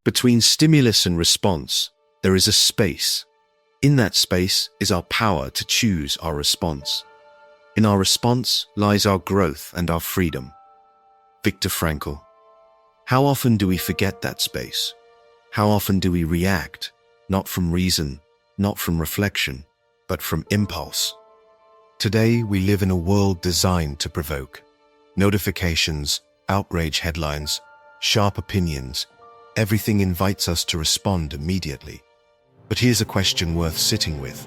Between stimulus and response, there is a space. In that space is our power to choose our response. In our response lies our growth and our freedom. Viktor Frankl. How often do we forget that space? How often do we react, not from reason, not from reflection, but from impulse? Today, we live in a world designed to provoke. Notifications, outrage headlines, sharp opinions, everything invites us to respond immediately. But here's a question worth sitting with.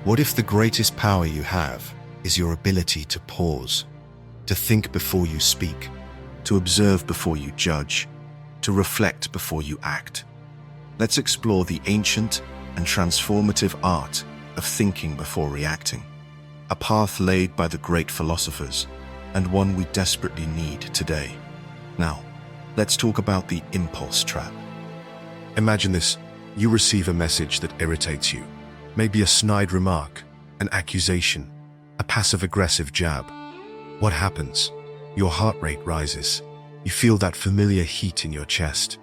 What if the greatest power you have is your ability to pause, to think before you speak, to observe before you judge, to reflect before you act? Let's explore the ancient and transformative art of thinking before reacting, a path laid by the great philosophers, and one we desperately need today. Now, let's talk about the impulse trap. Imagine this. You receive a message that irritates you. Maybe a snide remark, an accusation, a passive-aggressive jab. What happens? Your heart rate rises. You feel that familiar heat in your chest.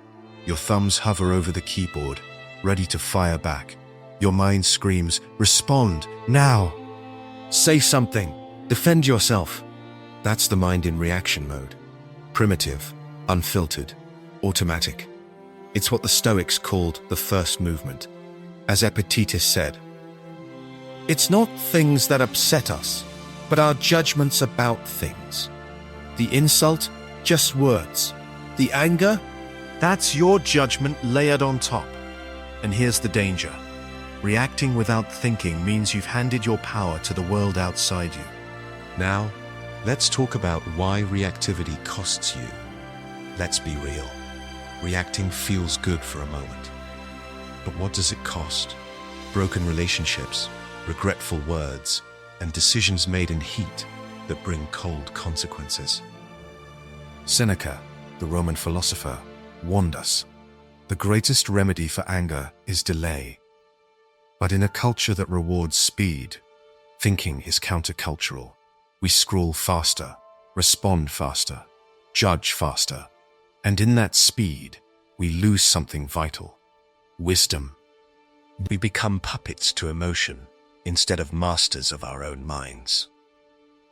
Your thumbs hover over the keyboard, ready to fire back. Your mind screams, "Respond, now!" Say something. Defend yourself. That's the mind in reaction mode. Primitive, unfiltered, automatic. It's what the Stoics called the first movement. As Epictetus said, "It's not things that upset us, but our judgments about things. The insult, just words. The anger, that's your judgment layered on top." And here's the danger. Reacting without thinking means you've handed your power to the world outside you. Now, let's talk about why reactivity costs you. Let's be real. Reacting feels good for a moment. But what does it cost? Broken relationships, regretful words, and decisions made in heat that bring cold consequences. Seneca, the Roman philosopher, warned us. The greatest remedy for anger is delay. But in a culture that rewards speed, thinking is countercultural. We scroll faster, respond faster, judge faster. And in that speed, we lose something vital: wisdom. We become puppets to emotion instead of masters of our own minds.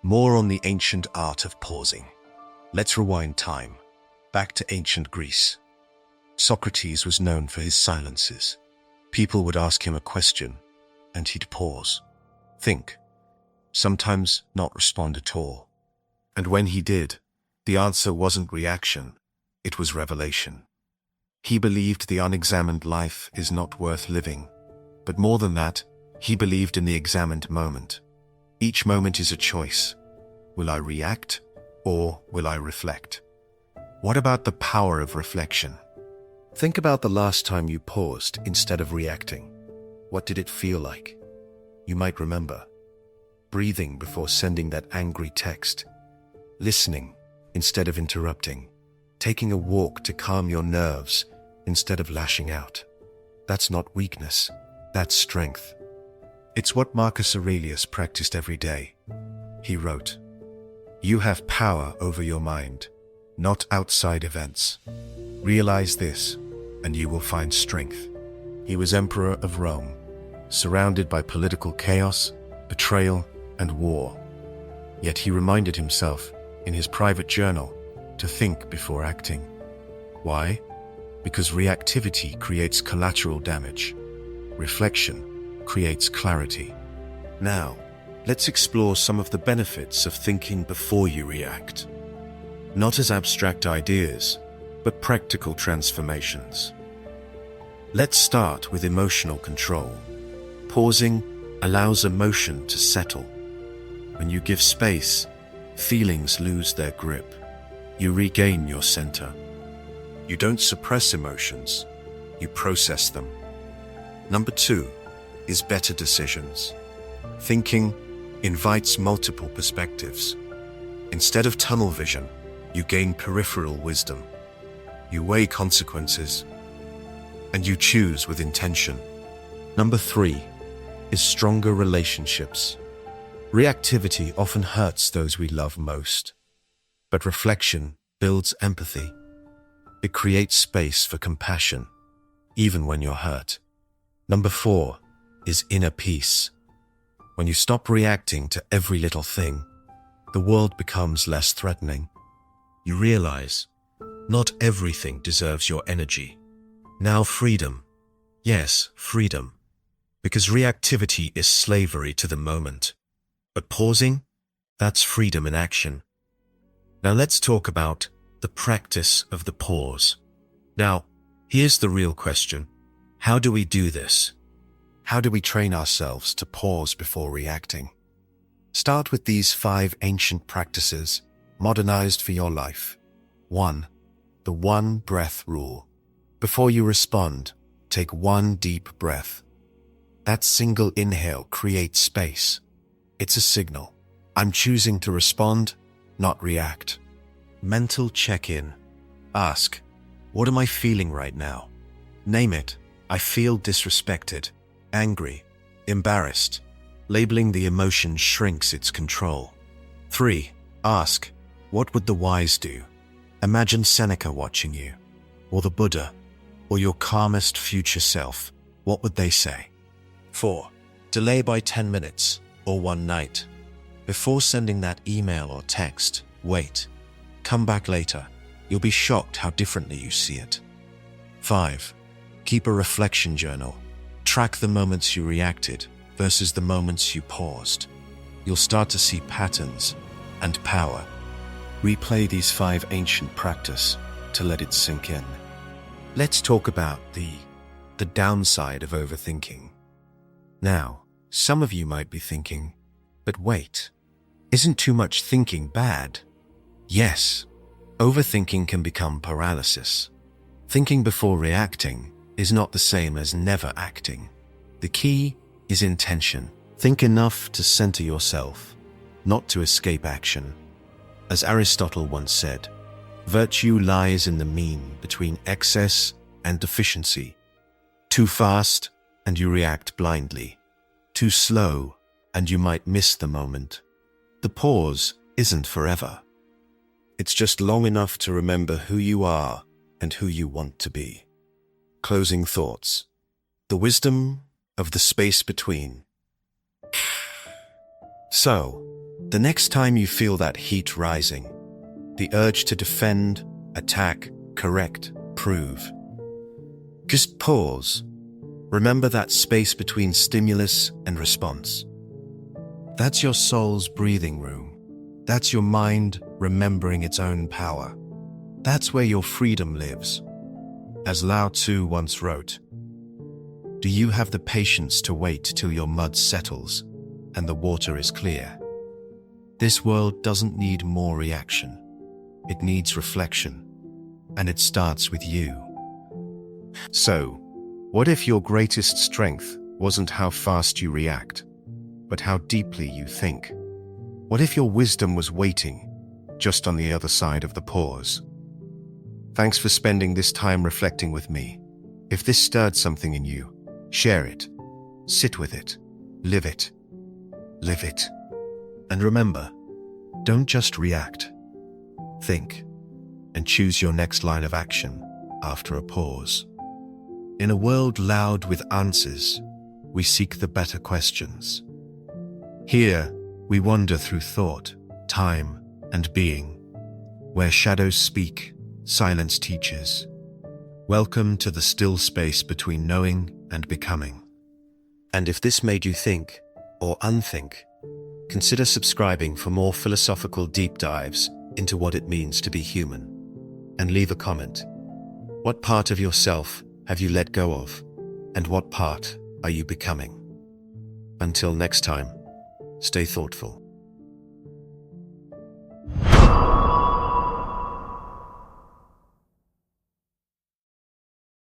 More on the ancient art of pausing. Let's rewind time, back to ancient Greece. Socrates was known for his silences. People would ask him a question, and he'd pause, think, sometimes not respond at all. And when he did, the answer wasn't reaction, it was revelation. He believed the unexamined life is not worth living. But more than that, he believed in the examined moment. Each moment is a choice. Will I react, or will I reflect? What about the power of reflection? Think about the last time you paused instead of reacting. What did it feel like? You might remember. Breathing before sending that angry text. Listening instead of interrupting. Taking a walk to calm your nerves instead of lashing out. That's not weakness, that's strength. It's what Marcus Aurelius practiced every day. He wrote, "You have power over your mind, not outside events. Realize this, and you will find strength." He was emperor of Rome, surrounded by political chaos, betrayal, and war. Yet he reminded himself, in his private journal, to think before acting. Why? Because reactivity creates collateral damage. Reflection creates clarity. Now, let's explore some of the benefits of thinking before you react. Not as abstract ideas, but practical transformations. Let's start with emotional control. Pausing allows emotion to settle. When you give space, feelings lose their grip. You regain your center. You don't suppress emotions, you process them. Number 2 is better decisions. Thinking invites multiple perspectives. Instead of tunnel vision, you gain peripheral wisdom. You weigh consequences, and you choose with intention. Number 3 is stronger relationships. Reactivity often hurts those we love most, but reflection builds empathy. It creates space for compassion, even when you're hurt. Number 4 is inner peace. When you stop reacting to every little thing, the world becomes less threatening. You realize not everything deserves your energy. Now freedom. Yes, freedom. Because reactivity is slavery to the moment. But pausing, that's freedom in action. Now let's talk about the practice of the pause. Now, here's the real question. How do we do this? How do we train ourselves to pause before reacting? Start with these 5 ancient practices, modernized for your life. 1. The 1 breath rule. Before you respond, take 1 deep breath. That single inhale creates space. It's a signal. I'm choosing to respond, not react. Mental check-in. Ask, what am I feeling right now? Name it. I feel disrespected, angry, embarrassed. Labeling the emotion shrinks its control. 3. Ask, what would the wise do? Imagine Seneca watching you, or the Buddha, or your calmest future self. What would they say? 4. Delay by 10 minutes or 1 night. Before sending that email or text, wait. Come back later. You'll be shocked how differently you see it. 5. Keep a reflection journal. Track the moments you reacted versus the moments you paused. You'll start to see patterns and power. Replay these 5 ancient practices to let it sink in. Let's talk about the downside of overthinking. Now, some of you might be thinking, but wait, isn't too much thinking bad? Yes, overthinking can become paralysis. Thinking before reacting is not the same as never acting. The key is intention. Think enough to center yourself, not to escape action. As Aristotle once said, virtue lies in the mean between excess and deficiency. Too fast, and you react blindly. Too slow, and you might miss the moment. The pause isn't forever. It's just long enough to remember who you are and who you want to be. Closing thoughts. The wisdom of the space between. So, the next time you feel that heat rising, the urge to defend, attack, correct, prove, just pause. Remember that space between stimulus and response. That's your soul's breathing room. That's your mind remembering its own power. That's where your freedom lives. As Lao Tzu once wrote, do you have the patience to wait till your mud settles and the water is clear? This world doesn't need more reaction. It needs reflection, and it starts with you. So, what if your greatest strength wasn't how fast you react, but how deeply you think? What if your wisdom was waiting, just on the other side of the pause? Thanks for spending this time reflecting with me. If this stirred something in you, share it, sit with it, live it, live it. And remember, don't just react. Think, and choose your next line of action after a pause. In a world loud with answers, we seek the better questions. Here, we wander through thought, time, and being. Where shadows speak, silence teaches. Welcome to the still space between knowing and becoming. And if this made you think, or unthink, consider subscribing for more philosophical deep dives into what it means to be human. And leave a comment. What part of yourself have you let go of? And what part are you becoming? Until next time, stay thoughtful.